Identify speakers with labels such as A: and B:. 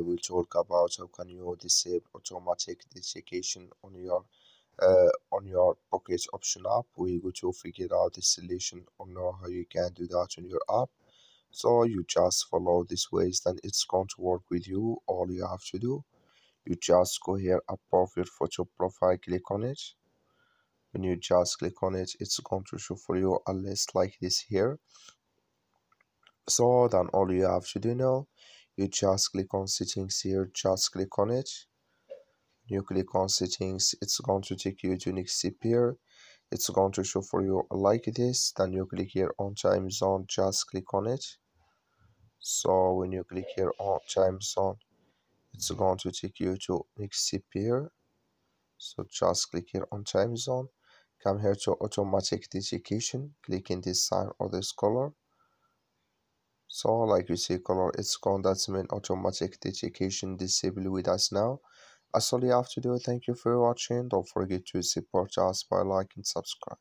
A: will talk about how can you disable automatic notification on your Pocket Option app. We go to figure out the solution or know how you can do that on your app. So you just follow these ways, then it's going to work with you. All you have to do, you just go here above your photo profile, click on it. When you just click on it, it's going to show for you a list like this here. So then all you have to do now, you just click on settings here, just click on it. You click on settings, it's going to take you to next step here. It's going to show for you like this. Then you click here on time zone, just click on it. So when you click here on time zone, it's going to take you to next step here. So just click here on time zone, come here to automatic notification, click in this sign or this color. So like you see color, it's gone. That's mean automatic notification disabled with us now. That's all you have to do. Thank you for watching. Don't forget to support us by liking and subscribe.